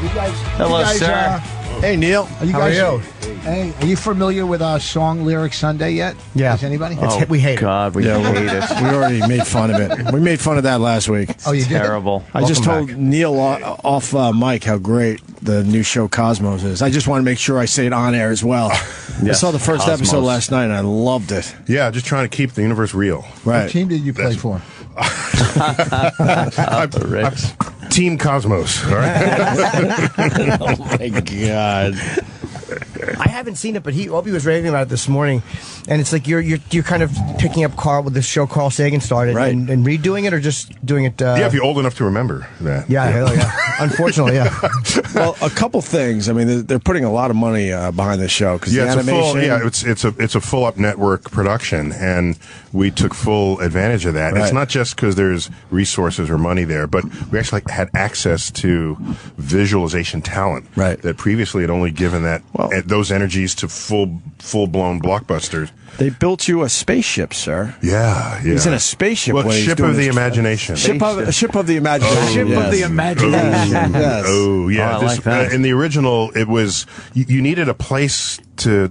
Hello, sir. Hey, Neil. How are you? Hey, are you familiar with Song Lyric Sunday yet? Yeah. Is anybody? We hate God, we hate it. We already made fun of it. We made fun of that last week. Oh, you did? Terrible. I just Welcome told Neil off mic how great the new show Cosmos is. I just want to make sure I say it on air as well. I saw the first Cosmos. episode last night, and I loved it. Yeah, just trying to keep the universe real. What Right. team did you play for? Team Cosmos. All right? Oh, my God. I haven't seen it, but Opie was raving about it this morning, and it's like you're kind of picking up with the show Carl Sagan started, Right. and redoing it, or just doing it. Yeah, if you're old enough to remember that. Yeah, hell yeah. Unfortunately, yeah. Well, a couple things. I mean, they're putting a lot of money behind this show because Yeah, the animation. it's a full up network production, and we took full advantage of that. Right. It's not just because there's resources or money there, but we actually had access to visualization talent Right. that previously had only given those energies to full blown blockbusters. They built you a spaceship, sir. Yeah. He's in a spaceship. Well, when he's ship doing of the this- imagination. Ship of the imagination. Ship of the imagination. Yes. Oh, yeah. Oh, I like that. In the original, it was you needed a place to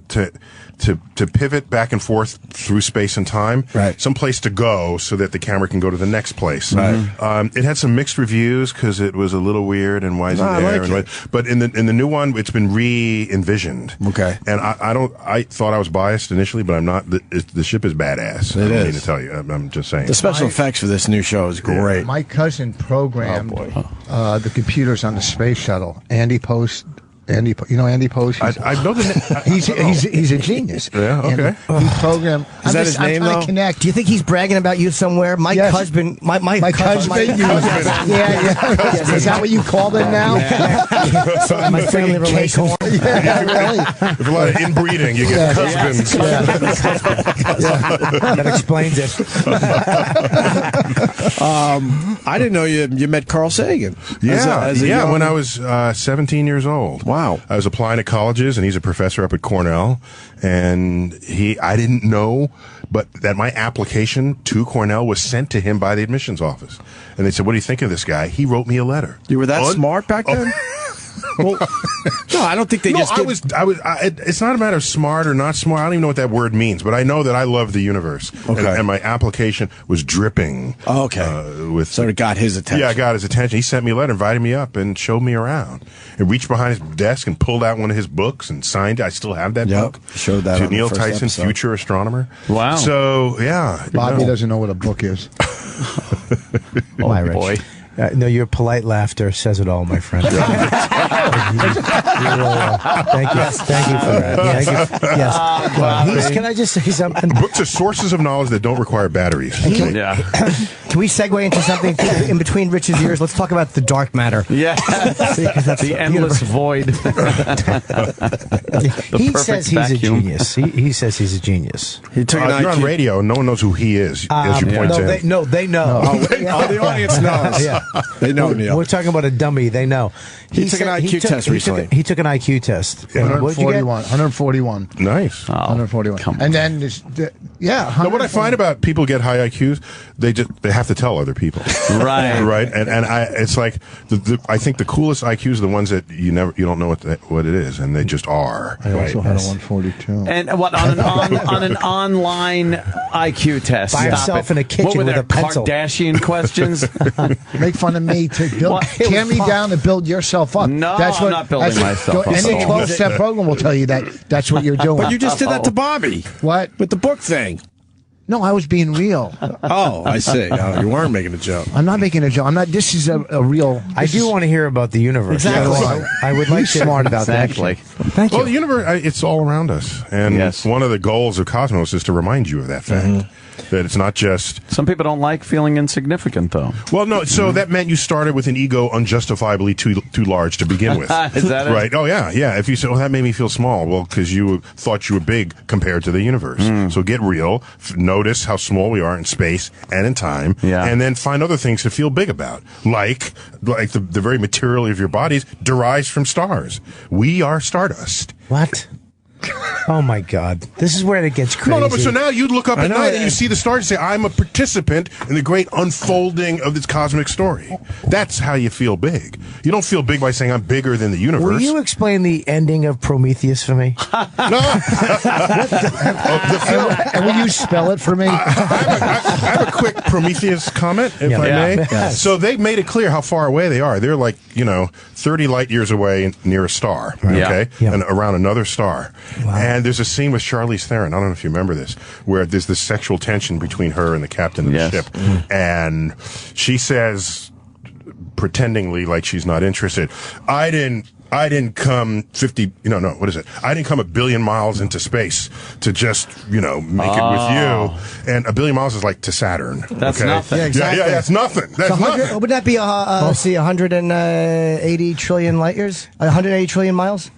pivot back and forth through space and time. Right. Some place to go so that the camera can go to the next place. Right. It had some mixed reviews because it was a little weird and why is he I there? like it. But in the new one, it's been re-envisioned. Okay. And I thought I was biased initially, but I'm not. The ship is badass. I don't mean to tell you. I'm just saying. The special effects for this new show is great. My cousin programmed Oh, the computers on the space shuttle. Andy Post. You know Andy Post? I know the He's a genius. Yeah, okay. And he programmed. Is that his name, I'm trying though? to connect. Do you think he's bragging about you somewhere? My Yes. husband, my My cousin. husband? Yeah. Is that what you call them now? My family relation. Yeah, really? There's a lot of inbreeding. You get husbands. That explains it. I didn't know you met Carl Sagan. As a young- when I was 17 years old. Wow. I was applying to colleges, and he's a professor up at Cornell. And I didn't know, but that my application to Cornell was sent to him by the admissions office. And they said, "What do you think of this guy?" He wrote me a letter. You were that smart back then? Well, no, I don't think they just. It's not a matter of smart or not smart. I don't even know what that word means, but I know that I love the universe. Okay. And my application was dripping. Oh, okay. So it got his attention. Yeah, I got his attention. He sent me a letter, invited me up, and showed me around. And reached behind his desk and pulled out one of his books and signed it. I still have that book. Showed that to on the Neil first Tyson, episode. future astronomer. Wow. So, yeah. Bobby doesn't know what a book is. Why, Rich? boy. No, your polite laughter says it all, my friend. Thank you for that. Yes. Can I just say something? Books are sources of knowledge that don't require batteries. Yeah. Can we segue into something in between Rich's ears? Let's talk about the dark matter. Yeah. The endless void. He says he's vacuum. a genius. He says he's a genius. He took You're on radio. No one knows who he is, as you point out. They know. the audience knows. Yeah. They know Neil. We're talking about a dummy. They know. He took an IQ test recently. He took an IQ test. What did you get? 141. Nice. 141. come And then, Now, what I find about people get high IQs, they have to tell other people, Right. right? And it's like I think the coolest IQs are the ones that you don't know what it is, and they just are. I also had a 142. And what on an online IQ test? By himself in a kitchen what were with their a pencil. Kardashian questions? Make fun of me to build, Well, it tear was me fun. down to build yourself up. No, I'm not building myself up. Any 12-step program will tell you that's what you're doing. But you just did that to Bobby. What? With the book thing. No, I was being real. Oh, I see. Oh, you weren't making a joke. I'm not making a joke. I'm not. This is a real. I do want to hear about the universe. Exactly. I would like to. Smart about Exactly. that. Thank you. Well, the universe, it's all around us. And Yes. one of the goals of Cosmos is to remind you of that fact. That it's not just... Some people don't like feeling insignificant, though. Well, no, so that meant you started with an ego unjustifiably too large to begin with. Is that it? Right. Oh, yeah, yeah. If you say, that made me feel small, well, because you thought you were big compared to the universe. So get real, notice how small we are in space and in time, and then find other things to feel big about. Like the very material of your bodies derives from stars. We are stardust. What? Oh my God, this is where it gets crazy. No, but so now you look up at night and you see the stars and say, I'm a participant in the great unfolding of this cosmic story. That's how you feel big. You don't feel big by saying I'm bigger than the universe. Will you explain the ending of Prometheus for me? No. And will you spell it for me? I have a quick Prometheus comment, if I may. Yes. So they made it clear how far away they are. They're like, 30 light years away near a star, okay? Yeah. And around another star. Wow. And there's a scene with Charlize Theron, I don't know if you remember this, where there's this sexual tension between her and the captain of the ship. And she says, pretendingly like she's not interested, I didn't come 50, what is it? I didn't come 1 billion miles into space to just, make it with you. And 1 billion miles is like to Saturn. That's nothing. Yeah, exactly. Yeah, that's nothing. That's nothing. Would that be, 180 trillion light years? 180 trillion miles?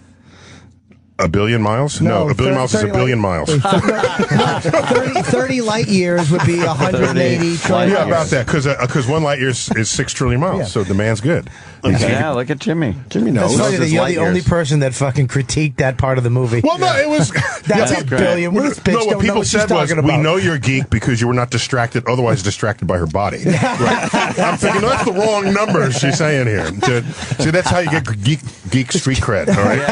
1 billion miles? No, 1 billion miles is 1 billion miles. 30 light years would be 180 trillion. Yeah, about that, because 1 light year is 6 trillion miles, so the man's good. Yeah, look at Jimmy. Jimmy knows. That's funny that his you're light the only years. person that fucking critiqued that part of the movie. Well, no, it was... That's yeah, a billion. What this bitch No, what don't know people what she's said was, talking we about. know you're a geek because you were not otherwise distracted by her body. Right. I'm thinking, no, that's the wrong number she's saying here. See, that's how you get geek street cred, all right?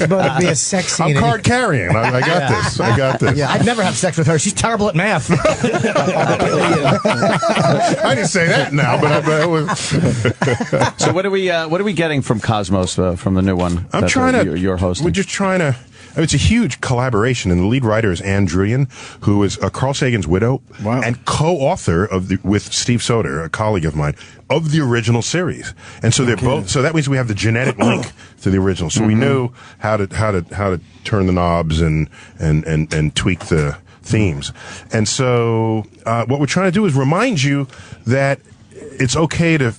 It's about to be a sex scene. I'm card carrying. I got this. I got this. Yeah, I'd never have sex with her. She's terrible at math. I didn't say that now, but it was... So what are we getting from Cosmos from the new one? I'm trying to... You're hosting. We're just trying to... it's a huge collaboration, and the lead writer is Ann Druyan, who is Carl Sagan's widow and co-author with Steve Soder, a colleague of mine, of the original series. And so they're both. So that means we have the genetic link to the original. So we know how to turn the knobs and tweak the themes. And so what we're trying to do is remind you that it's okay to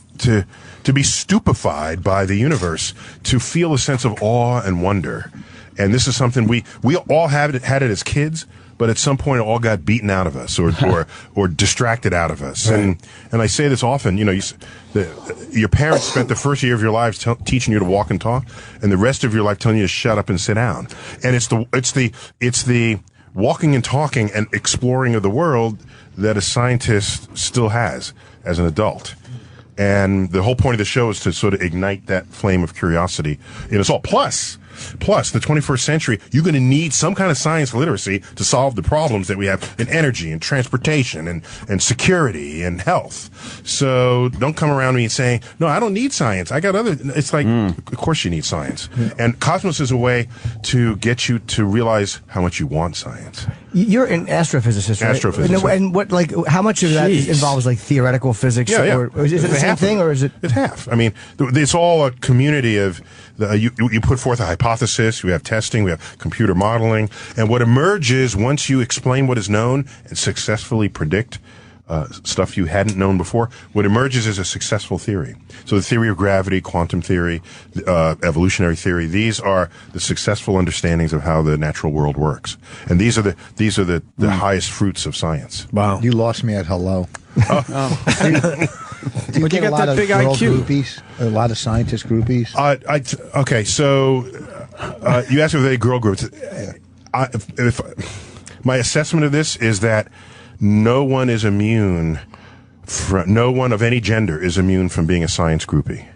be stupefied by the universe, to feel a sense of awe and wonder. And this is something we all had it as kids, but at some point it all got beaten out of us or distracted out of us. Right. And I say this often, your parents spent the first year of your lives teaching you to walk and talk, and the rest of your life telling you to shut up and sit down. And it's the walking and talking and exploring of the world that a scientist still has as an adult. And the whole point of the show is to sort of ignite that flame of curiosity in us all. Plus, the 21st century, you're going to need some kind of science literacy to solve the problems that we have in energy and transportation and security and health. So don't come around me and saying, no, I don't need science. I got other... It's like, of course you need science. And Cosmos is a way to get you to realize how much you want science. You're an astrophysicist, right? Astrophysicist. And what, how much of that involves theoretical physics? Yeah. Or is it the same thing, or is it? It's half. I mean, it's all a community of you put forth a hypothesis, we have testing, we have computer modeling, and what emerges once you explain what is known and successfully predict stuff you hadn't known before, what emerges is a successful theory. So the theory of gravity, quantum theory, evolutionary theory, these are the successful understandings of how the natural world works. And these are the highest fruits of science. Wow. You lost me at hello. Do you But you get a got lot that of big girl IQ. groupies? A lot of scientist groupies? Okay, so you asked me if they girl groups. If my assessment of this is that no one is immune, no one of any gender is immune from being a science groupie.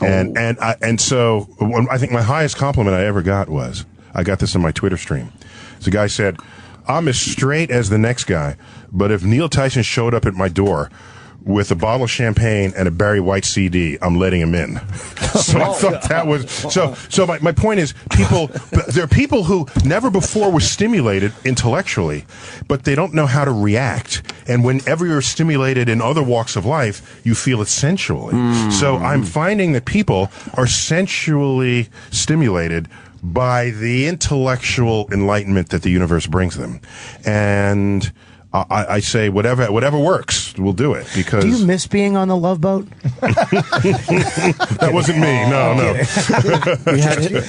And so I think my highest compliment I ever got was, I got this in my Twitter stream. So the guy said, I'm as straight as the next guy, but if Neil Tyson showed up at my door with a bottle of champagne and a Barry White CD, I'm letting him in. So I thought that was... So my point is, there are people who never before were stimulated intellectually, but they don't know how to react. And whenever you're stimulated in other walks of life, you feel it sensually. So I'm finding that people are sensually stimulated by the intellectual enlightenment that the universe brings them. And... I say whatever works, we'll do it, because... Do you miss being on the Love Boat? That wasn't me. No.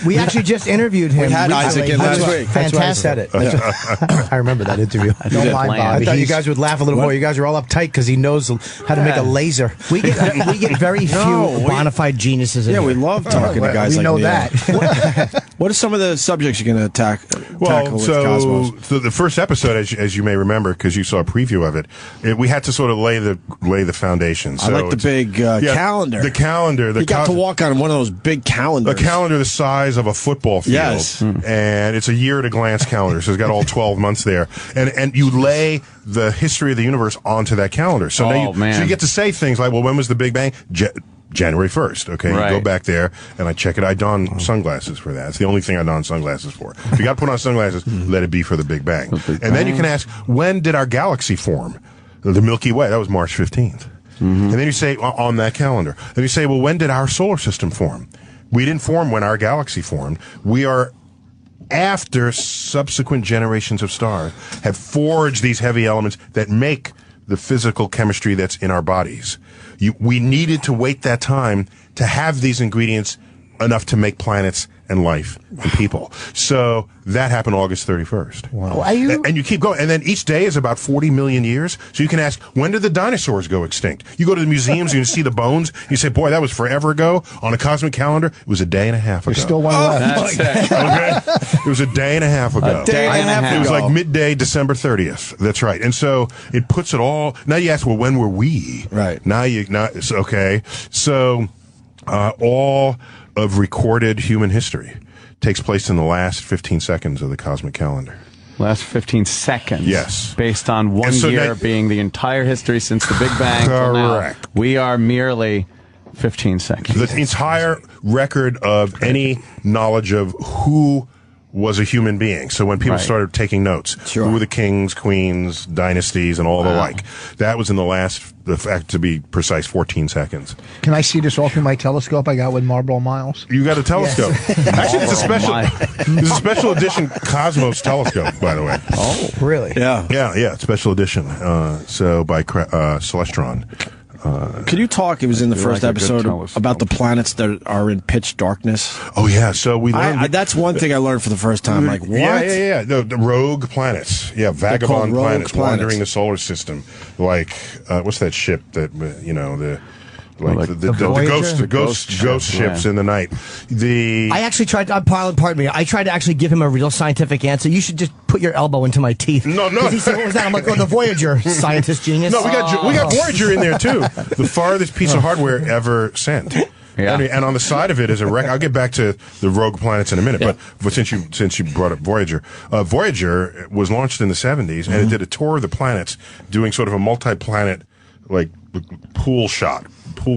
We actually just interviewed him. We had Isaac in last week. Fantastic. I remember that interview. Don't mind Bob. I thought you guys would laugh a little more. You guys are all uptight because he knows how to make a laser. We get very few bona fide geniuses in Yeah, here. we love talking to guys we like know Neil. that. What are some of the subjects you're going to tackle with Cosmos? So the first episode, as you may remember, because you saw a preview of it, we had to sort of lay the foundation. So I like the big calendar. The calendar. You got to walk on one of those big calendars. A calendar the size of a football field. Yes. And it's a year-at-a-glance calendar, so it's got all 12 months there. And you lay the history of the universe onto that calendar. So now you get to say things like, well, when was the Big Bang? January 1st, okay? Right. You go back there, and I check it. I don sunglasses for that. It's the only thing I don sunglasses for. If you got to put on sunglasses, let it be for the Big Bang. And then you can ask, when did our galaxy form? The Milky Way. That was March 15th. And then you say, on that calendar. Then you say, well, when did our solar system form? We didn't form when our galaxy formed. We are after subsequent generations of stars have forged these heavy elements that make the physical chemistry that's in our bodies. We needed to wait that time to have these ingredients enough to make planets and life and people. So that happened August 31st. Wow. And you keep going. And then each day is about 40 million years. So you can ask, when did the dinosaurs go extinct? You go to the museums and you see the bones. You say, boy, that was forever ago. On a cosmic calendar, it was a day and a half ago. There's still one left. Okay? It was a day and a half ago. A day and a half ago. It was like midday, December 30th. That's right. And so it puts it all. Now you ask, well, when were we? Right. Okay. So all of recorded human history takes place in the last 15 seconds of the cosmic calendar. Last 15 seconds? Yes. Based on one year being the entire history since the Big Bang. Correct. We are merely 15 seconds. The entire record of any knowledge of who was a human being. So when people started taking notes, who were the kings, queens, dynasties, and all the like, that was in the last, to be precise, 14 seconds. Can I see this all through my telescope I got with Marlboro Miles? You got a telescope. Yes. Actually, it's a special edition Cosmos telescope, by the way. Oh, really? Yeah, special edition. So by Celestron. Could you talk? It was in the first episode about the planets that are in pitch darkness. Oh yeah, so we learned that's one thing I learned for the first time. Like what? Yeah. The rogue planets. Yeah, vagabond planets wandering the solar system. Like what's that ship that the ghost ships in the night. I actually tried. Pardon me. I tried to actually give him a real scientific answer. You should just put your elbow into my teeth. No. He said, "What was that?" I'm like, "Oh, the Voyager, scientist genius." No, we got Voyager in there too. The farthest piece of hardware ever sent. Yeah. And on the side of it is a wreck. I'll get back to the rogue planets in a minute, but since you brought up Voyager, Voyager was launched in the 70s and it did a tour of the planets, doing sort of a multi-planet like pool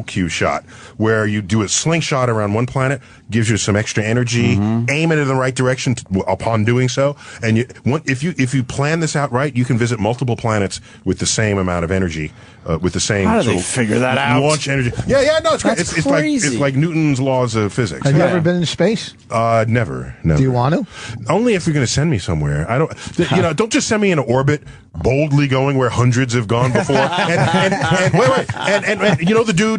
cue shot, where you do a slingshot around one planet, gives you some extra energy, aim it in the right direction upon doing so, and if you plan this out right, you can visit multiple planets with the same amount of energy, with the same. How do they figure that out? Launch energy. Yeah, no, it's great. It's crazy. It's like Newton's laws of physics. Have you ever been in space? Never. Do you want to? Only if you're going to send me somewhere. I don't. Don't just send me in orbit, boldly going where hundreds have gone before. and wait, and you know the dude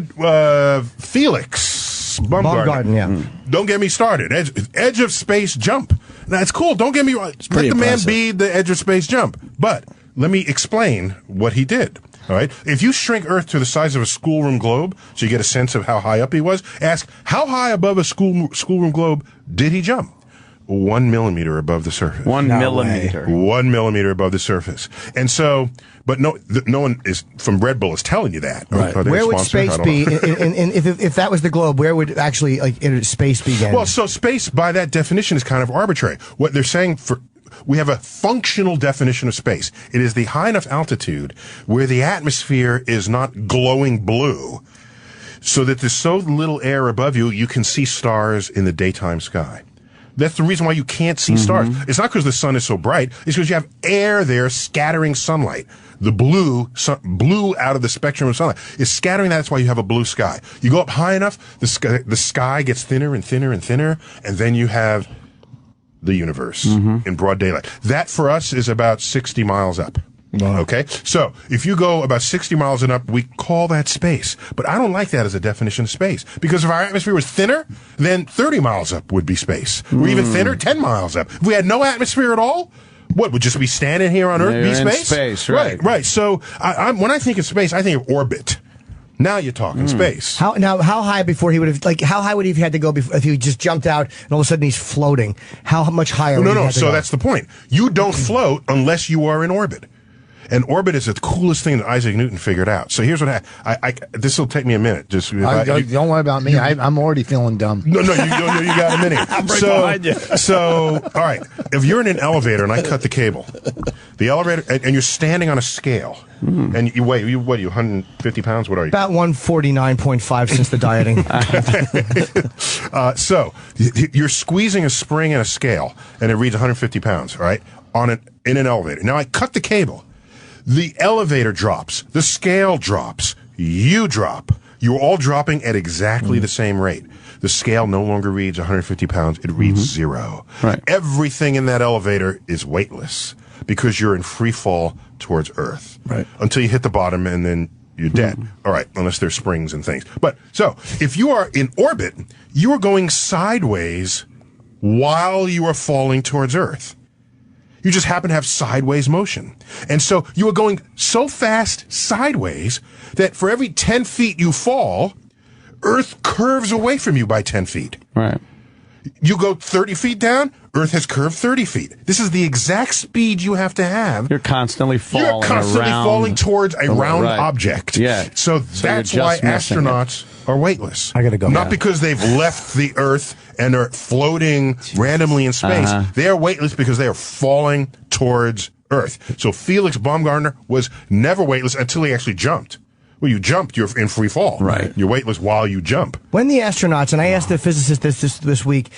Felix Baumgarten. Yeah. Don't get me started. Edge of space jump. Now it's cool. Don't get me wrong. Let the man be the edge of space jump. But let me explain what he did. All right. If you shrink Earth to the size of a schoolroom globe, so you get a sense of how high up he was, ask how high above a schoolroom globe did he jump? 1 millimeter above the surface. 1 millimeter. 1 millimeter above the surface. And so, but no one is from Red Bull is telling you that. Right. Where would space be? And if that was the globe, where would actually space begin? Well, so space by that definition is kind of arbitrary. What they're saying we have a functional definition of space. It is the high enough altitude where the atmosphere is not glowing blue, so that there's so little air above you, you can see stars in the daytime sky. That's the reason why you can't see stars. It's not because the sun is so bright. It's because you have air there scattering sunlight. The blue out of the spectrum of sunlight is scattering that. That's why you have a blue sky. You go up high enough, the sky gets thinner and thinner and thinner, and then you have the universe in broad daylight. That for us is about 60 miles up. Wow. Okay? So, if you go about 60 miles and up, we call that space. But I don't like that as a definition of space. Because if our atmosphere was thinner, then 30 miles up would be space. Or even thinner, 10 miles up. If we had no atmosphere at all, what, would just be standing here on Earth, be space? Space, right. Right. So, when I think of space, I think of orbit. Now you're talking space. How high before he would have, like, how high would he have had to go if he just jumped out and all of a sudden he's floating? How much higher? No. So that's the point. You don't float unless you are in orbit. And orbit is the coolest thing that Isaac Newton figured out. So here's what happened. This will take me a minute. Just don't worry about me. I'm already feeling dumb. No, you got a minute. I'm right behind you. So, all right. If you're in an elevator and I cut the cable, the elevator, and you're standing on a scale, and you weigh, you 150 pounds? What are you? About 149.5 since the dieting. So you're squeezing a spring and a scale, and it reads 150 pounds, right? In an elevator. Now I cut the cable. The elevator drops. The scale drops. You drop. You're all dropping at exactly the same rate. The scale no longer reads 150 pounds. It reads 0. Right. Everything in that elevator is weightless because you're in free fall towards Earth. Right. Until you hit the bottom and then you're dead. All right. Unless there's springs and things. But so if you are in orbit, you are going sideways while you are falling towards Earth. You just happen to have sideways motion. And so you are going so fast sideways that for every 10 feet you fall, Earth curves away from you by 10 feet. Right. You go 30 feet down, Earth has curved 30 feet. This is the exact speed you have to have. You're constantly falling towards a round object. Yeah. So that's why astronauts are weightless. I gotta go. Not because they've left the Earth and are floating randomly in space. They are weightless because they are falling towards Earth. So Felix Baumgartner was never weightless until he actually jumped. Well, you jumped, you're in free fall. Right. You're weightless while you jump. When the astronauts, and I asked the physicist this week,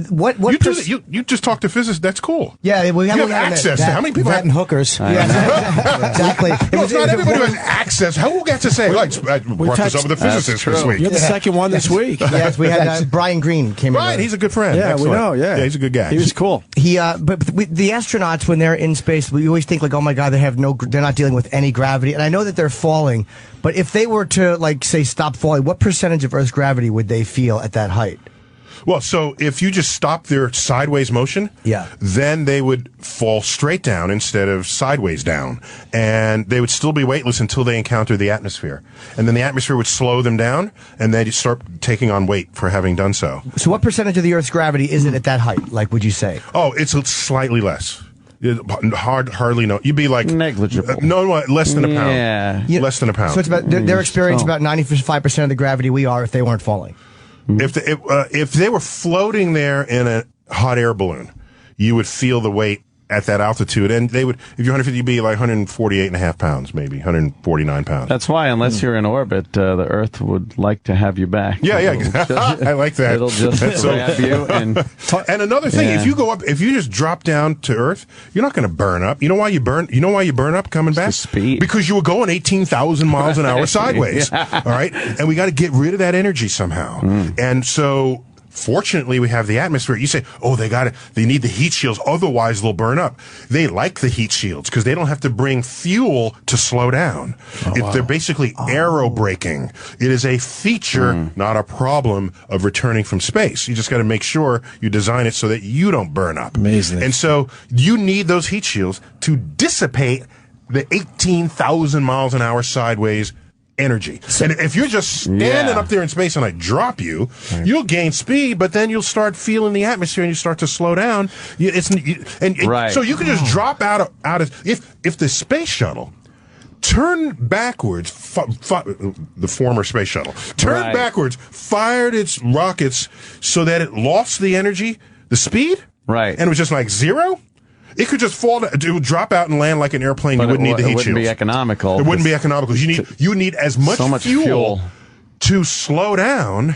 what you just talked to physicists. That's cool. Yeah, we have access to how many people That and hookers. Yeah, exactly. It's not everybody who has access. Who gets to say? I brought this up with a physicist this week. You're the second one this week. Yes, we had Brian Green came in. Right, he's a good friend. Yeah, Excellent. we know. Yeah, he's a good guy. He was cool. But the astronauts, when they're in space, we always think like, oh my God, they're not dealing with any gravity. And I know that they're falling, but if they were to, like, say, stop falling, what percentage of Earth's gravity would they feel at that height? Well, so if you just stop their sideways motion, then they would fall straight down instead of sideways down. And they would still be weightless until they encounter the atmosphere. And then the atmosphere would slow them down, and they'd start taking on weight for having done so. So what percentage of the Earth's gravity is it at that height, like, would you say? Oh, it's slightly less. Hardly no. You'd be like negligible. Less than a pound. Yeah. Less than a pound. So it's about they're experiencing about 95% of the gravity we are if they weren't falling. If they were floating there in a hot air balloon, you would feel the weight at that altitude, and they would, if you're 150, you'd be like 148.5 pounds, maybe 149 pounds. That's why, unless you're in orbit, the Earth would like to have you back. Yeah. I like that. It'll just grab you. And another thing, if you go up, if you just drop down to Earth, you're not going to burn up. You know why you burn? You know why you burn up coming back? The speed. Because you were going 18,000 miles an hour sideways. All right, and we got to get rid of that energy somehow. And so, fortunately, we have the atmosphere. You say, oh, they need the heat shields, otherwise they'll burn up. They like the heat shields because they don't have to bring fuel to slow down. They're basically aerobraking. It is a feature, not a problem, of returning from space. You just got to make sure you design it so that you don't burn up. Amazing. And so you need those heat shields to dissipate the 18,000 miles an hour sideways energy. And if you're just standing up there in space and I drop you, you'll gain speed, but then you'll start feeling the atmosphere and you start to slow down. So you can just drop out of if the space shuttle turned backwards, the former space shuttle turned backwards, fired its rockets so that it lost the energy, the speed, and it was just like zero. It could just fall. It would drop out and land like an airplane. You wouldn't need the heat shields. It wouldn't be economical. It wouldn't be economical. You need as much fuel to slow down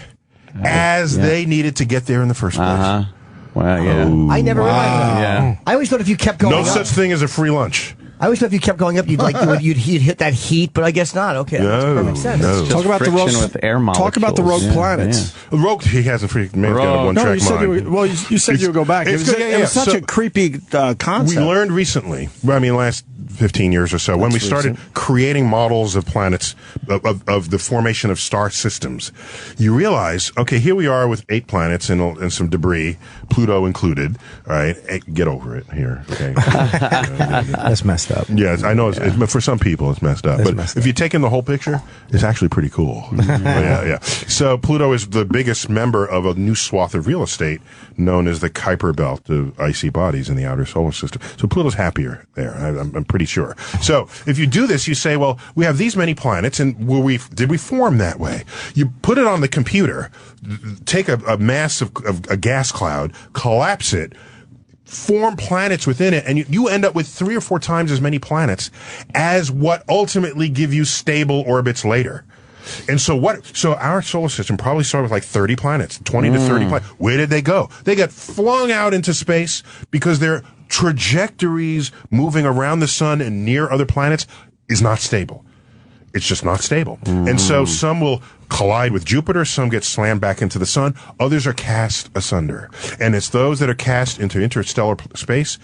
as they needed to get there in the first place. Well, yeah. I never realized that. Yeah. I always thought if you kept going up. No such thing as a free lunch. I always thought if you kept going up, you'd hit that heat, but I guess not. Okay, that makes perfect sense. No. Talk about the rogue with air molecules. Talk about the rogue planets. Yeah. Rogue, he hasn't got a one-track mind. You said you would go back. It was such a creepy concept. We learned recently, I mean, last 15 years or so, when we started creating models of planets, of the formation of star systems. You realize, okay, here we are with 8 planets and some debris, Pluto included. All right, get over it here. Okay, That's messed up. yes, I know. For some people, it's messed up. If you take in the whole picture, it's actually pretty cool. Yeah. So Pluto is the biggest member of a new swath of real estate known as the Kuiper Belt of icy bodies in the outer solar system. So Pluto's happier there. I'm pretty sure. So if you do this, you say, well, we have these many planets, and did we form that way? You put it on the computer, take a mass of a gas cloud, collapse it, form planets within it, and you end up with 3 or 4 times as many planets as what ultimately give you stable orbits later. And so our solar system probably started with like 30 planets, 20 to 30 planets. Where did they go? They got flung out into space because their trajectories moving around the sun and near other planets is not stable. It's just not stable. And so some will collide with Jupiter, some get slammed back into the sun, others are cast asunder. And it's those that are cast into interstellar space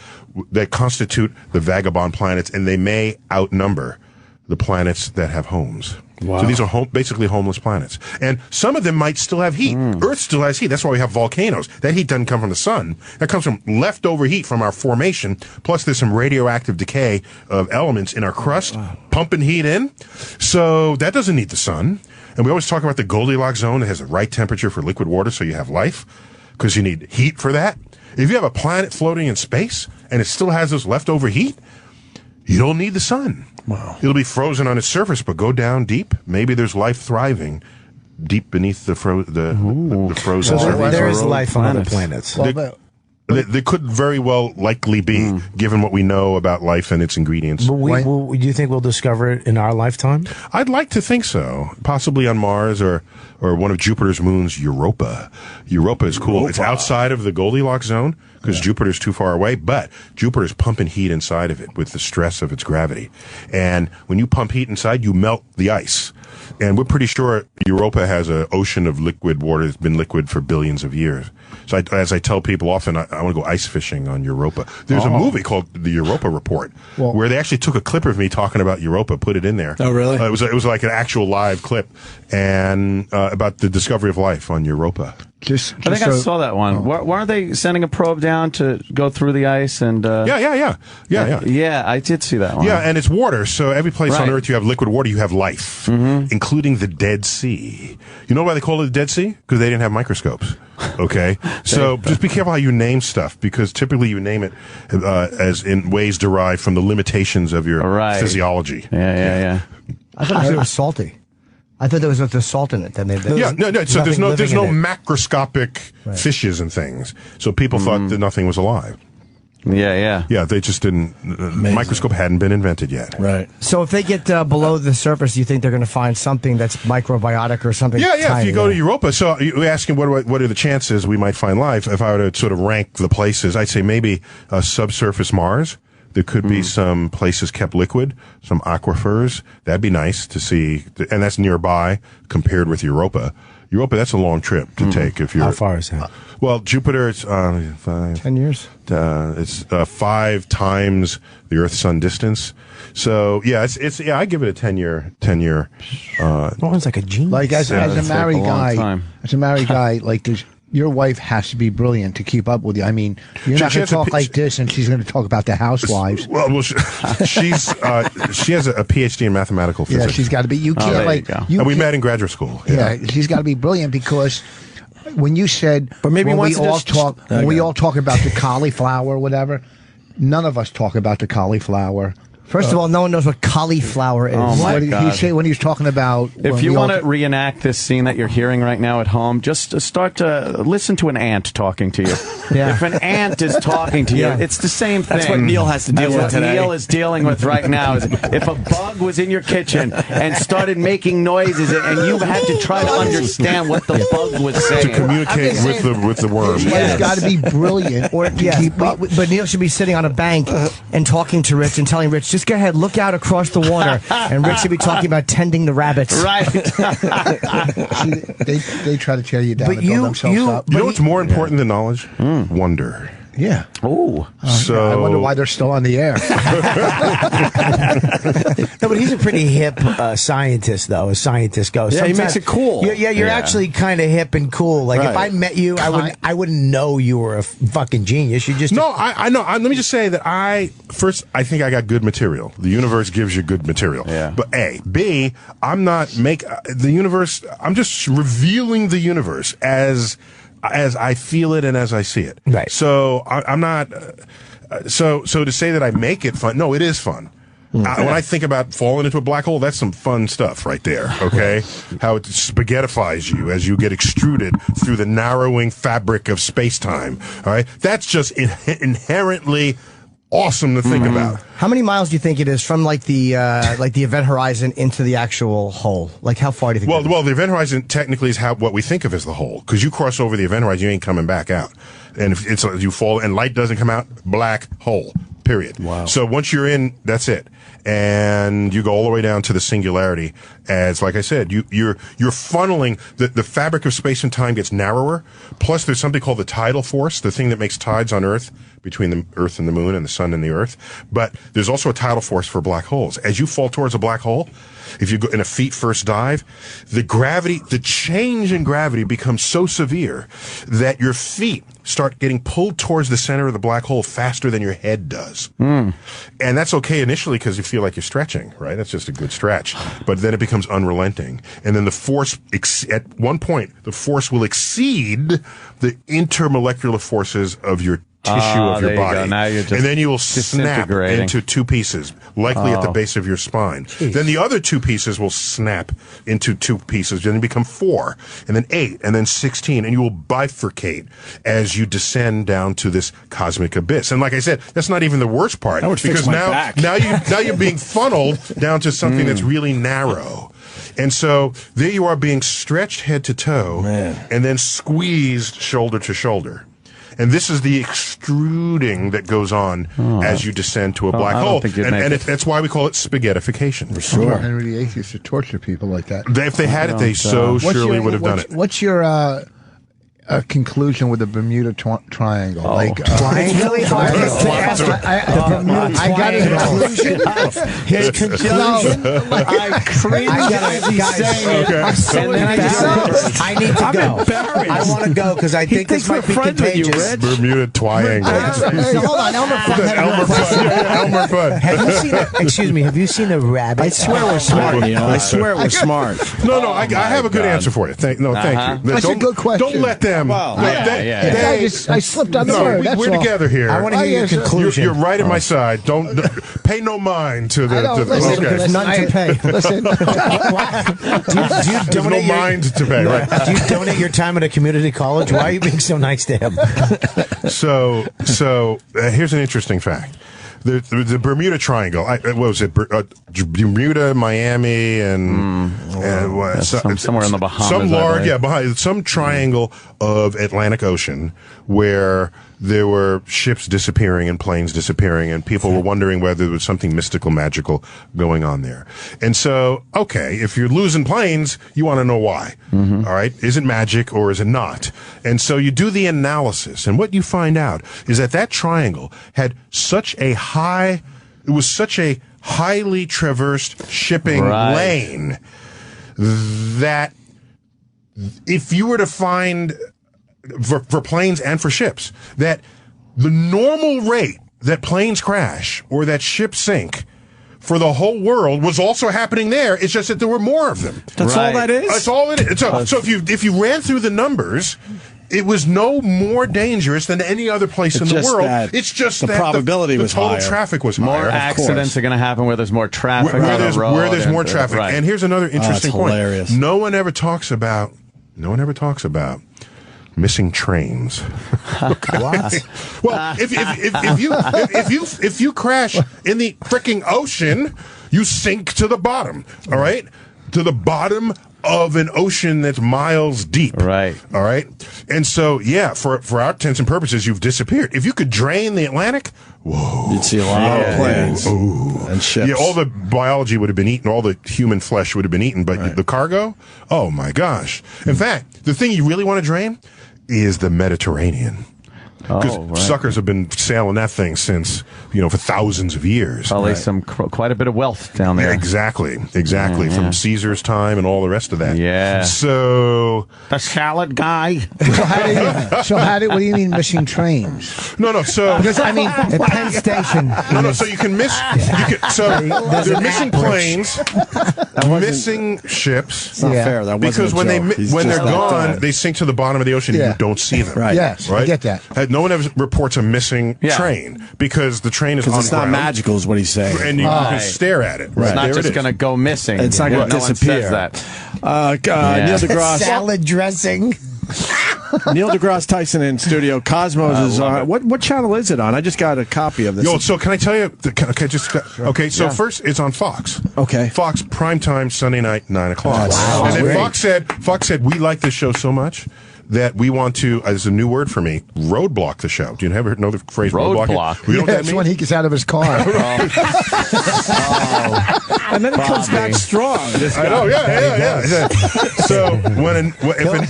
that constitute the vagabond planets, and they may outnumber the planets that have homes. Wow. So these are basically homeless planets. And some of them might still have heat. Earth still has heat. That's why we have volcanoes. That heat doesn't come from the sun. That comes from leftover heat from our formation. Plus there's some radioactive decay of elements in our crust, pumping heat in. So that doesn't need the sun. And we always talk about the Goldilocks zone. It has the right temperature for liquid water, so you have life, because you need heat for that. If you have a planet floating in space and it still has this leftover heat, you don't need the sun. Wow. It'll be frozen on its surface, but go down deep. Maybe there's life thriving deep beneath the frozen surface. There is life on other planets. There could very well likely be, given what we know about life and its ingredients. But do you think we'll discover it in our lifetime? I'd like to think so. Possibly on Mars or one of Jupiter's moons, Europa. Europa is cool. It's outside of the Goldilocks zone because Jupiter's too far away, but Jupiter's pumping heat inside of it with the stress of its gravity. And when you pump heat inside, you melt the ice. And we're pretty sure Europa has an ocean of liquid water that's been liquid for billions of years. So as I tell people often, I want to go ice fishing on Europa. There's a movie called The Europa Report where they actually took a clip of me talking about Europa, put it in there. Oh, really? It was like an actual live clip and about the discovery of life on Europa. I think I saw that one. Weren't they sending a probe down to go through the ice? And Yeah, I did see that one. Yeah, and it's water, so every place on Earth you have liquid water, you have life, including the Dead Sea. You know why they call it the Dead Sea? Because they didn't have microscopes. Okay? So just be careful how you name stuff, because typically you name it as in ways derived from the limitations of your physiology. Yeah. I thought it was salty. I thought there was the salt in it. That made no. So there's no macroscopic fishes and things. So people thought that nothing was alive. Yeah, they just didn't. Microscope hadn't been invented yet. Right. So if they get below the surface, you think they're going to find something that's microbiotic or something? Yeah. Tiny, If you go to Europa, so you're asking what are the chances we might find life? If I were to sort of rank the places, I'd say maybe subsurface Mars. There could be some places kept liquid, some aquifers. That'd be nice to see, and that's nearby compared with Europa. Europa, that's a long trip to take if you're. How far is that? Well, Jupiter, it's 10 years. It's 5 times the Earth-Sun distance. So yeah, it's I give it a 10-year. One's like a genius. Like as a married guy, like your wife has to be brilliant to keep up with you. I mean, you're not going to talk like this, and she's going to talk about the housewives. Well, she has a PhD in mathematical physics. Yeah, she's got to be. You can't and we met in graduate school. Yeah, she's got to be brilliant because when you said, but maybe when we all talk about the cauliflower or whatever, none of us talk about the cauliflower. First of all, no one knows what cauliflower is. Oh my what did he say when he was talking about? If you want to reenact this scene that you're hearing right now at home, just start to listen to an ant talking to you. If an ant is talking to you, it's the same thing. That's what Neil has to deal with today. Neil is dealing with right now. Is if a bug was in your kitchen and started making noises, and you had to try to understand what the bug was saying to communicate with the worm. It's got to be brilliant or to keep up. But Neil should be sitting on a bank and talking to Rich and telling Rich, just go ahead, look out across the water, and Rich should be talking about tending the rabbits. Right. See, they try to tear you down and build themselves up. You know what's more important than knowledge? Wonder. Yeah. Oh. So I wonder why they're still on the air. No, but he's a pretty hip scientist, though, as scientists go. Yeah, he makes it cool. You're actually kind of hip and cool. Like, if I met you, I wouldn't know you were a fucking genius. You just... No, I know. Let me just say that I think I got good material. The universe gives you good material. Yeah. But A. B, I'm not the universe, I'm just revealing the universe as I feel it and as I see it. Right. So I'm not. So to say that I make it fun, no, it is fun. When I think about falling into a black hole, that's some fun stuff right there. Okay, how it spaghettifies you as you get extruded through the narrowing fabric of space-time. All right, that's just inherently awesome to think about. How many miles do you think it is from like the event horizon into the actual hole? Like how far do you think? Well, the event horizon technically is what we think of as the hole, because you cross over the event horizon, you ain't coming back out, and if it's you fall and light doesn't come out, black hole. Period. Wow. So once you're in, that's it, and you go all the way down to the singularity. As like I said, you're funneling the fabric of space and time gets narrower. Plus, there's something called the tidal force, the thing that makes tides on Earth between the Earth and the Moon and the Sun and the Earth. But there's also a tidal force for black holes. As you fall towards a black hole, if you go in a feet first dive, the change in gravity becomes so severe that your feet start getting pulled towards the center of the black hole faster than your head does. And that's okay initially because you feel like you're stretching, right? That's just a good stretch. But then it becomes unrelenting. And then the force, at one point, the force will exceed the intermolecular forces of your tissue of your body. Now you're just and then you will snap into two pieces, likely at the base of your spine. Jeez. Then the other two pieces will snap into two pieces, then become 4, and then 8, and then 16, and you will bifurcate as you descend down to this cosmic abyss. And like I said, that's not even the worst part, because now you're being funneled down to something that's really narrow. And so there you are being stretched head to toe and then squeezed shoulder to shoulder. And this is the extruding that goes on as you descend to a black hole. That's why we call it spaghettification. For sure. Henry VIII used to torture people like that. If they had it, they surely would have done it. What's your conclusion with the Bermuda Triangle? It's really hard to ask. I got his conclusion. His conclusion. I cringe. I need to go. I want to go because I think this might be contagious. Bermuda Triangle. Hold on, Elmer Fudd. Have you seen a rabbit? I swear we're smart. I swear we're smart. No, I have a good answer for you. Thank you. That's a good question. Don't let them. I slipped on the word. We're together here. I want to hear your conclusion. You're right at my side. Don't pay no mind to the. There's none to pay. Listen. Do you donate no mind to pay, right? Do you donate your time at a community college? Why are you being so nice to him? So here's an interesting fact. The Bermuda Triangle, what was it? Bermuda, Miami, and somewhere in the Bahamas. Some triangle of Atlantic Ocean where there were ships disappearing and planes disappearing, and people were wondering whether there was something mystical, magical going on there. And so, okay, if you're losing planes, you want to know why. All right, is it magic or is it not? And so you do the analysis, and what you find out is that triangle had such a highly traversed shipping lane that if you were to find for planes and for ships, that the normal rate that planes crash or that ships sink for the whole world was also happening there. It's just that there were more of them. That's all that is? That's all it is. So if you ran through the numbers, it was no more dangerous than any other place in the world. It's just the that probability was total higher. Traffic was higher. More accidents are going to happen where there's more traffic where on the road. Where there's more traffic. And here's another interesting point. Hilarious. No one ever talks about missing trains. What? Well, if you crash in the freaking ocean, you sink to the bottom. All right, to the bottom of an ocean that's miles deep. Right. All right. And so, for our intents and purposes, you've disappeared. If you could drain the Atlantic, whoa, you'd see a lot of planes and ships. Yeah, all the biology would have been eaten, all the human flesh would have been eaten, but the cargo, oh my gosh. In fact, the thing you really want to drain is the Mediterranean. Because suckers have been sailing that thing since, for thousands of years. Probably quite a bit of wealth down there. Yeah, exactly. From Caesar's time and all the rest of that. Yeah. So the salad guy. What do you mean missing trains? No. So because at Penn Station. No. So you can miss. They're missing planes, missing ships. It's not fair. That because when they're gone, they sink to the bottom of the ocean. And you don't see them. Right. Yes. Right. I get that. No one ever reports a missing train because the train is on it's not magical, is what he's saying, and you can stare at it. It's not just going to go missing. It's not going to disappear. No one says that. Neil deGrasse salad dressing. Neil deGrasse Tyson in studio. Cosmos is on. What channel is it on? I just got a copy of this. So can I tell you? So first it's on Fox. Okay. Fox primetime Sunday night 9 o'clock. Wow. And then Fox said we like this show so much that we want to, as a new word for me, roadblock the show. Do you ever know the phrase roadblock? You know what that means? When he gets out of his car. And then it comes back strong. I know, yeah. So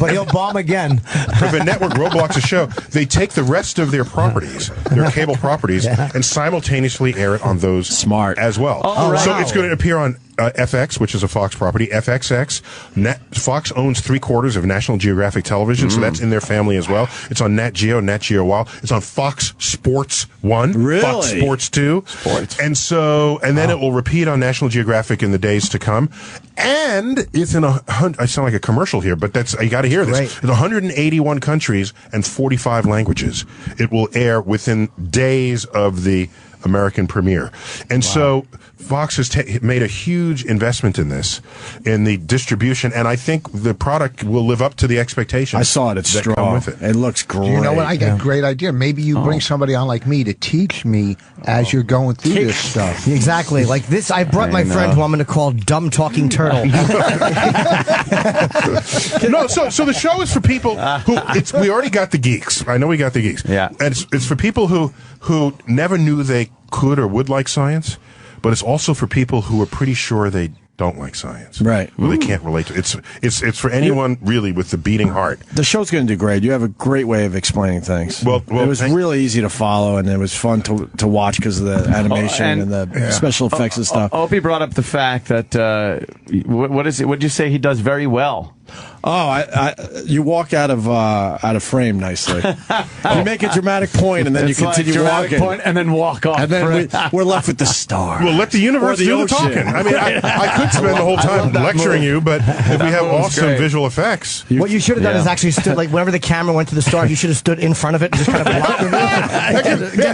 he'll bomb again. If a network roadblocks a show, they take the rest of their properties, their cable properties, and simultaneously air it on those as well. So it's going to appear on FX, which is a Fox property, FXX. Fox owns 3/4 of National Geographic Television, so that's in their family as well. It's on Nat Geo Wild. It's on Fox Sports 1, Fox Sports 2. And then it will repeat on National Geographic in the days to come. And it's in I sound like a commercial here, but you got to hear this. Right. In 181 countries and 45 languages. It will air within days of the American premiere. And so Fox has made a huge investment in this, in the distribution, and I think the product will live up to the expectations. I saw it. It's strong. With it. It looks great. You know what? I got a great idea. Maybe you bring somebody on like me to teach me as you're going through this stuff. Exactly. Like this, I brought my friend who I'm going to call Dumb Talking Turtle. No, so the show is for people who, we already got the geeks. I know we got the geeks. Yeah. And it's for people who never knew they could or would like science, but it's also for people who are pretty sure they don't like science. Right. Well, they can't relate to it. It's for anyone really with the beating heart. The show's going to do great. You have a great way of explaining things. Well it was really easy to follow, and it was fun to watch because of the animation and the special effects and stuff. Opie brought up the fact that, what did you say he does very well? You walk out of frame nicely. You make a dramatic point, and then you continue walking. Point and then walk off. And then we're left with the star. Well, let the universe do the talking. I mean, I could spend the whole time lecturing you, but if we have awesome visual effects. What you should have done is actually stood, like, whenever the camera went to the star, you should have stood in front of it and just kind of blocked it.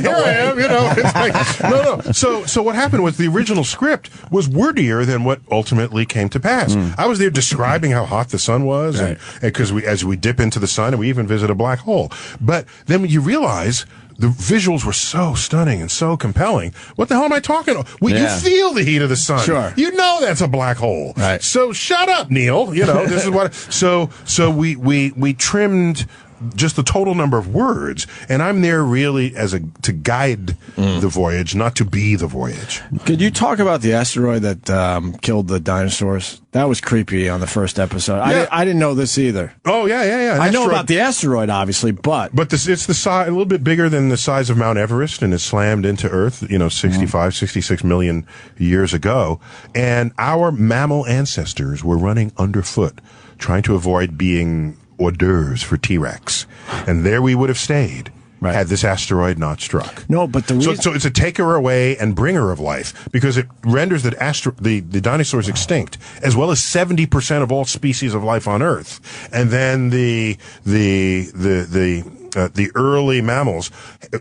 Here I am, It's like, no. So what happened was the original script was wordier than what ultimately came to pass. I was there describing how hot the sun was, and because as we dip into the sun, and we even visit a black hole. But then you realize the visuals were so stunning and so compelling. What the hell am I talking about? You feel the heat of the sun. Sure. You know that's a black hole. Right. So shut up, Neil. This is what. So we trimmed just the total number of words, and I'm there really to guide the voyage, not to be the voyage. Could you talk about the asteroid that killed the dinosaurs? That was creepy on the first episode. Yeah. I didn't know this either. Oh yeah. I know about the asteroid, obviously, but it's the size, a little bit bigger than the size of Mount Everest, and it slammed into Earth, 66 million years ago, and our mammal ancestors were running underfoot, trying to avoid being hors d'oeuvres for T-Rex, and there we would have stayed had this asteroid not struck. No, but so it's a taker away and bringer of life, because it renders the dinosaurs extinct, as well as 70% of all species of life on Earth, and then the early mammals,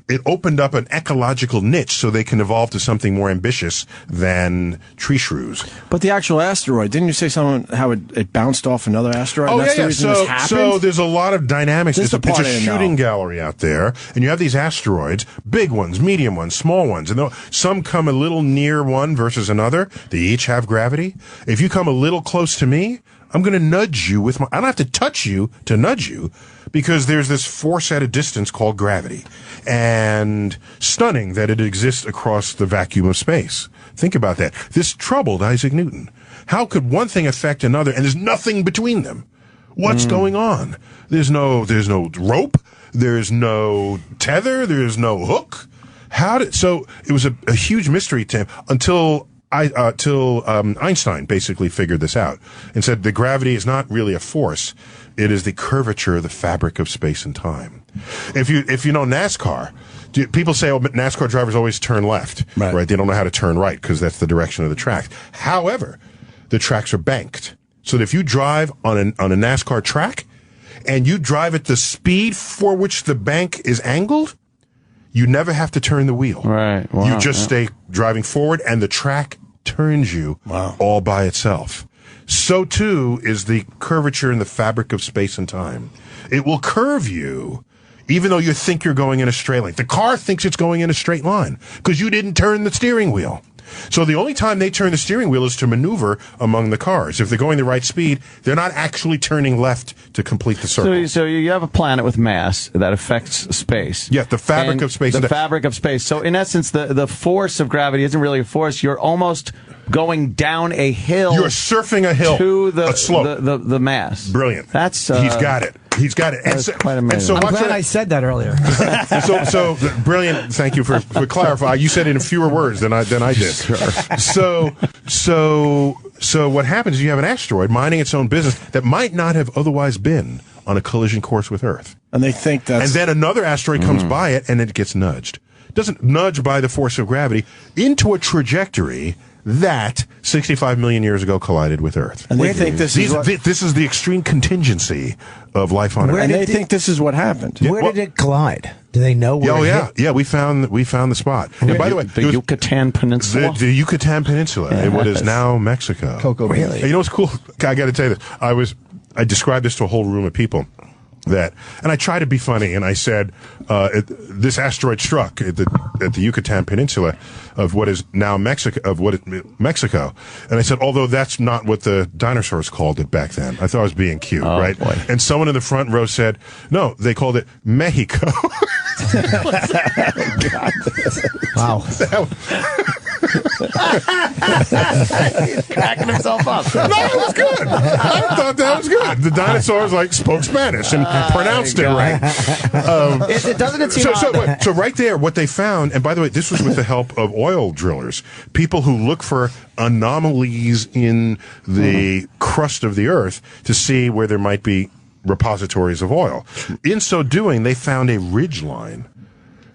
it opened up an ecological niche so they can evolve to something more ambitious than tree shrews. But the actual asteroid, didn't you say something how it bounced off another asteroid? Oh, That's the reason this happened? So there's a lot of dynamics. It's a shooting gallery out there, and you have these asteroids, big ones, medium ones, small ones, and some come a little near one versus another. They each have gravity. If you come a little close to me, I'm going to nudge you with I don't have to touch you to nudge you, because there's this force at a distance called gravity. And stunning that it exists across the vacuum of space. Think about that. This troubled Isaac Newton. How could one thing affect another, and there's nothing between them? What's going on? There's no rope. There's no tether. There's no hook. So it was a huge mystery to him until Einstein basically figured this out and said that gravity is not really a force. It is the curvature of the fabric of space and time. If you know NASCAR, people say, NASCAR drivers always turn left, right? They don't know how to turn right because that's the direction of the track. However, the tracks are banked. So that if you drive on a NASCAR track and you drive at the speed for which the bank is angled, you never have to turn the wheel. Right. Wow. You just stay driving forward and the track turns you all by itself. So too is the curvature in the fabric of space and time. It will curve you even though you think you're going in a straight line. The car thinks it's going in a straight line because you didn't turn the steering wheel. So the only time they turn the steering wheel is to maneuver among the cars. If they're going the right speed, they're not actually turning left to complete the circle. So you have a planet with mass that affects space. Yeah, the fabric of space. The fabric of space. So in essence, the force of gravity isn't really a force. You're almost going down a hill. You're surfing a hill. To a slope. The mass. Brilliant. He's got it. He's got it. That's quite amazing. I'm glad I said that earlier. so brilliant. Thank you for clarifying. You said it in fewer words than I did. Sure. So what happens is you have an asteroid minding its own business that might not have otherwise been on a collision course with Earth. And they think that's... And then another asteroid comes by it and it gets nudged. It doesn't nudge by the force of gravity into a trajectory that 65 million years ago collided with Earth. And they think this is the extreme contingency of life on Earth. And they think this is what happened. Where did it collide? Do they know where it hit? Yeah, we found the spot. And by the way, the Yucatan Peninsula. The Yucatan Peninsula, what is now Mexico. Coco Beach. Really? You know what's cool? I got to tell you this. I described this to a whole room of people. And I tried to be funny, and I said, this asteroid struck at the Yucatan Peninsula of what is now Mexico, Mexico. And I said, although that's not what the dinosaurs called it back then. I thought I was being cute, right? Boy. And someone in the front row said, no, they called it Mexico. Wow. He's cracking himself up. No, it was good. I thought that was good. The dinosaurs spoke Spanish and pronounced it right. Doesn't seem so right there, what they found, and by the way, this was with the help of oil drillers, people who look for anomalies in the crust of the Earth to see where there might be repositories of oil. In so doing, they found a ridge line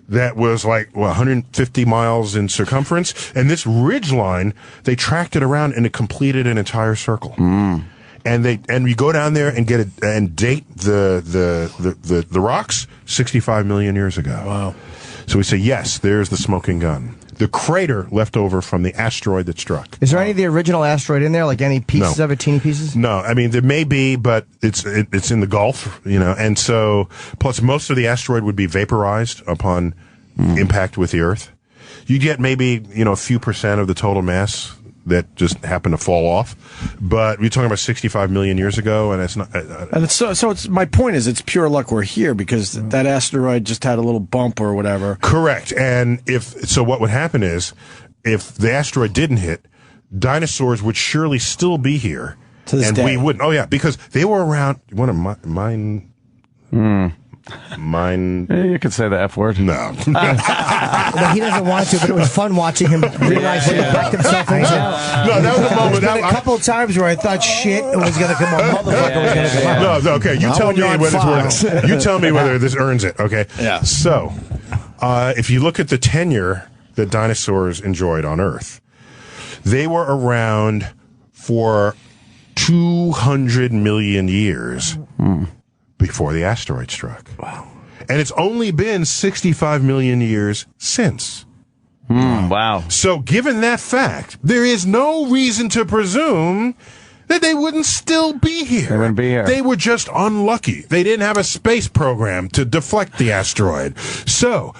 that was 150 miles in circumference, and this ridge line, they tracked it around and it completed an entire circle. And you go down there and get it and date the rocks 65 million years ago. Wow. So we say, yes, there's the smoking gun. The crater left over from the asteroid that struck. Is there any of the original asteroid in there? Like any pieces of it, teeny pieces? No, I mean there may be, but it's in the Gulf, and so plus most of the asteroid would be vaporized upon impact with the Earth. You get maybe a few percent of the total mass that just happened to fall off, but we're talking about 65 million years ago, and it's not. And it's my point is it's pure luck we're here because that asteroid just had a little bump or whatever. Correct, and what would happen is if the asteroid didn't hit, dinosaurs would surely still be here, to this and day. we wouldn't. Oh yeah, because they were around. You want to mine? You could say the F word. No. Well, he doesn't want to, but it was fun watching him realize when he backed himself into. No, that was a moment. There's been a couple of times where I thought shit was going to come up. Motherfucker was going to come up. No, okay. You tell me whether it's worth it. You tell me whether this earns it, okay? Yeah. So, if you look at the tenure that dinosaurs enjoyed on Earth, they were around for 200 million years before the asteroid struck. Wow. And it's only been 65 million years since. Wow. So given that fact, there is no reason to presume that they wouldn't still be here. They wouldn't be here. They were just unlucky. They didn't have a space program to deflect the asteroid. So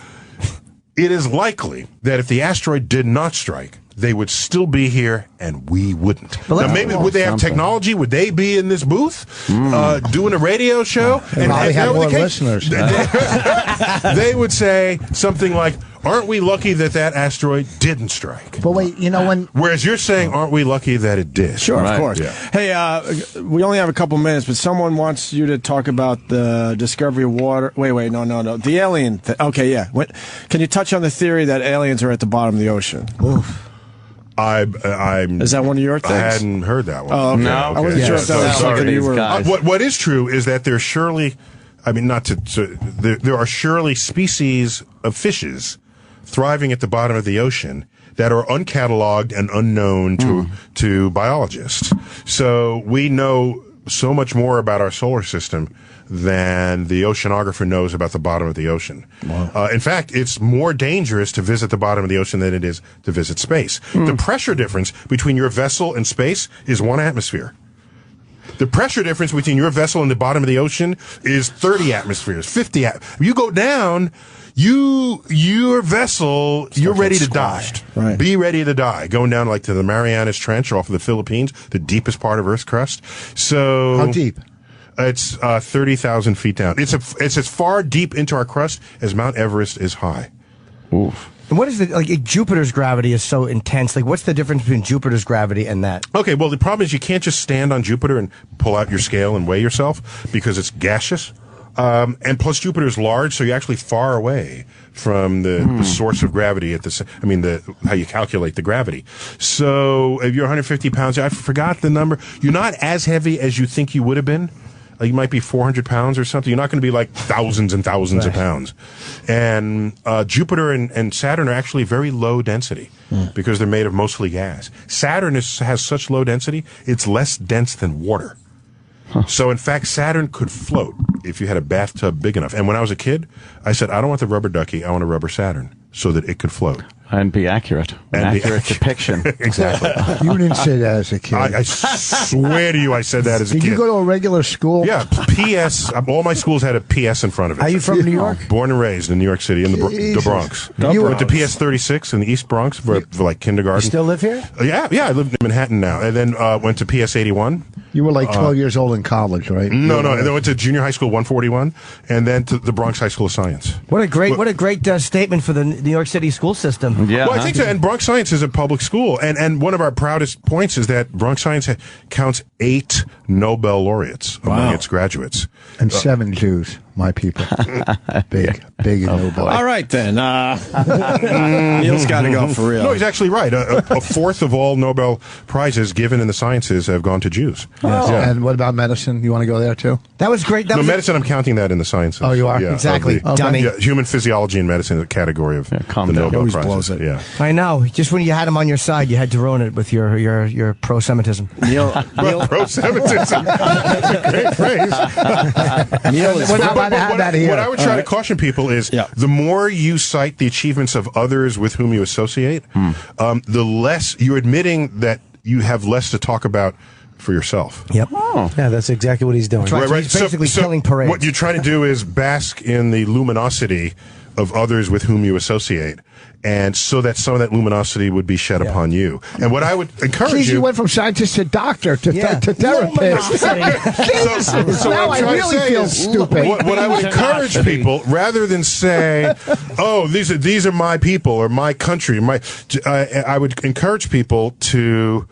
it is likely that if the asteroid did not strike, they would still be here and we wouldn't. Now, maybe would they have technology? Would they be in this booth doing a radio show? And probably have more listeners. They would say something like, aren't we lucky that asteroid didn't strike? But wait, Whereas you're saying, aren't we lucky that it did? Sure, of course. Yeah. Hey, we only have a couple minutes, but someone wants you to talk about the discovery of water. Wait, no. The alien. Okay, yeah. Can you touch on the theory that aliens are at the bottom of the ocean? Oof. Is that one of your things? I hadn't heard that one. Oh, okay. No. I wasn't sure if that was something you were. What is true is that there's surely, there are surely species of fishes thriving at the bottom of the ocean that are uncatalogued and unknown to biologists. So we know so much more about our solar system than the oceanographer knows about the bottom of the ocean. Wow. In fact, it's more dangerous to visit the bottom of the ocean than it is to visit space. The pressure difference between your vessel and space is 1 atmosphere. The pressure difference between your vessel and the bottom of the ocean is 30 atmospheres, 50. You go down, your vessel, you're ready to die. Right. Be ready to die. Going down like to the Marianas Trench off of the Philippines, the deepest part of Earth's crust. So how deep? It's 30,000 feet down. It's as far deep into our crust as Mount Everest is high. Oof. And what is Jupiter's gravity is so intense. Like, what's the difference between Jupiter's gravity and that? Okay, well, the problem is you can't just stand on Jupiter and pull out your scale and weigh yourself because it's gaseous. And plus Jupiter's large, so you're actually far away from the source of gravity how you calculate the gravity. So if you're 150 pounds, I forgot the number. You're not as heavy as you think you would have been. You might be 400 pounds or something. You're not going to be like thousands and thousands of pounds. And Jupiter and Saturn are actually very low density because they're made of mostly gas. Saturn has such low density, it's less dense than water. So, in fact, Saturn could float if you had a bathtub big enough. And when I was a kid, I said, I don't want the rubber ducky, I want a rubber Saturn so that it could float. And be accurate. An accurate depiction. Exactly. You didn't say that as a kid. I swear to you, I said that as a kid. Did you go to a regular school? Yeah, PS. All my schools had a PS in front of it. Are you from New York? Born and raised in New York City, in the Bronx. You went to PS 36 in the East Bronx for like kindergarten. You still live here? Yeah, I lived in Manhattan now. And then went to PS 81. You were like 12 years old in college, right? No. And then went to junior high school 141, and then to the Bronx High School of Science. What a great statement for the New York City school system. Yeah, well, I think so. And Bronx Science is a public school, and one of our proudest points is that Bronx Science counts 8 Nobel laureates among its graduates, and 7 Jews. My people. Big Nobel. All right, then. Neil's got to go for real. No, he's actually right. A fourth of all Nobel Prizes given in the sciences have gone to Jews. Yes. Yeah. And what about medicine? You want to go there, too? That was great. Medicine, I'm counting that in the sciences. Oh, you are? Yeah, exactly. Dummy. Yeah, human physiology and medicine is a category of the Nobel Prizes. Blows it. Yeah. I know. Just when you had him on your side, you had to ruin it with your pro-Semitism. Neil. Pro-Semitism. That's a great phrase. Neil is what I would try to caution people is the more you cite the achievements of others with whom you associate, the less you're admitting that you have less to talk about for yourself. Yep. Oh. Yeah, that's exactly what he's doing. Right. So he's basically killing parades. What you're trying to do is bask in the luminosity of others with whom you associate, and so that some of that luminosity would be shed upon you. And what I would encourage you went from scientist to doctor to therapist. So now I really feel stupid. What I would encourage people, rather than say, "Oh, these are my people or my country," I would encourage people to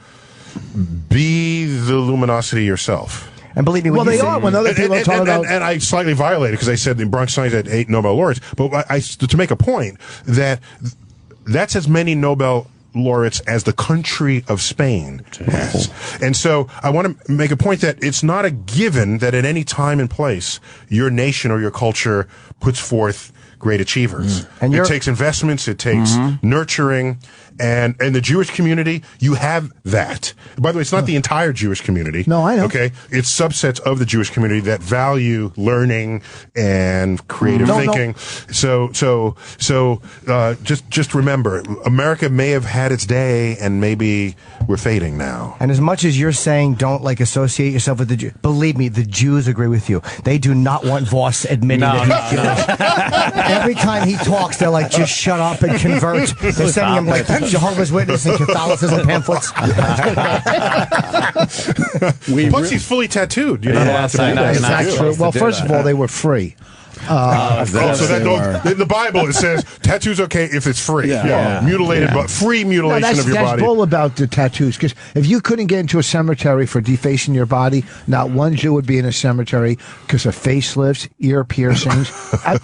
be the luminosity yourself. And believe me, well, they are when other people talk about. And I slightly violated because I said the Bronx Science had 8 Nobel laureates, but to make a point that's as many Nobel laureates as the country of Spain has. And so I want to make a point that it's not a given that at any time and place your nation or your culture puts forth great achievers. And it takes investments, it takes nurturing, and in the Jewish community, you have that. By the way, it's not the entire Jewish community. No, I know. Okay, it's subsets of the Jewish community that value learning and creative thinking. So just remember, America may have had its day, and maybe we're fading now. And as much as you're saying don't associate yourself with the Jews, believe me, the Jews agree with you. They do not want Voss admitting that he's Jewish. Every time he talks, they're like, just shut up and convert. They're sending him like Jehovah's Witness and Catholicism pamphlets. Plus, he's fully tattooed. You're not allowed to do that. That's true. Well, first of all, they were free. So in the Bible it says tattoos okay if it's free. Mutilated, but free mutilation of your body. That's bull about the tattoos. Because if you couldn't get into a cemetery for defacing your body, not one Jew would be in a cemetery because of facelifts, ear piercings.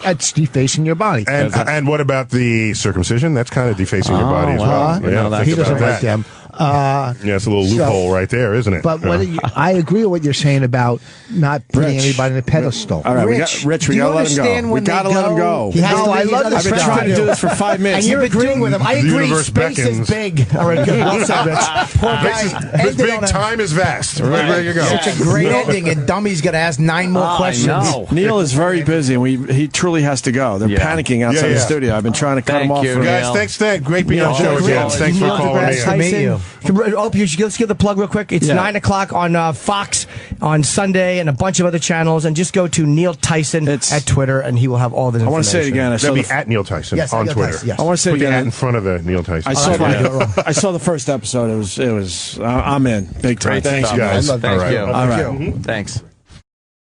That's defacing your body. And what about the circumcision? That's kind of defacing your body as well. He doesn't like them. It's a little loophole right there, isn't it? But I agree with what you're saying about not putting anybody in a pedestal. All right, we got to let him go. We got to let him go. I love this. I've been trying to do this for 5 minutes. And you're agreeing with him. I agree. Space is big. All right, good. Well said, Rich. Poor guy. This big time is vast. Ready to go. Such a great ending, and Dummy's got to ask 9 more questions. Neil is very busy, and he truly has to go. They're panicking outside the studio. I've been trying to cut him off. Guys, thanks. Great being on the show again. Thanks for calling me. Nice to meet you. Opie, let's give the plug real quick. It's 9 o'clock on Fox on Sunday and a bunch of other channels. And just go to Neil Tyson at Twitter, and he will have all the information. I want to say it again. That'll be at Neil Tyson on Twitter. Yes. I want to say it again. Put the at in front of the Neil Tyson. I saw the first episode. It was. I'm in big time. Thanks, guys. Thank you. All right. Thanks.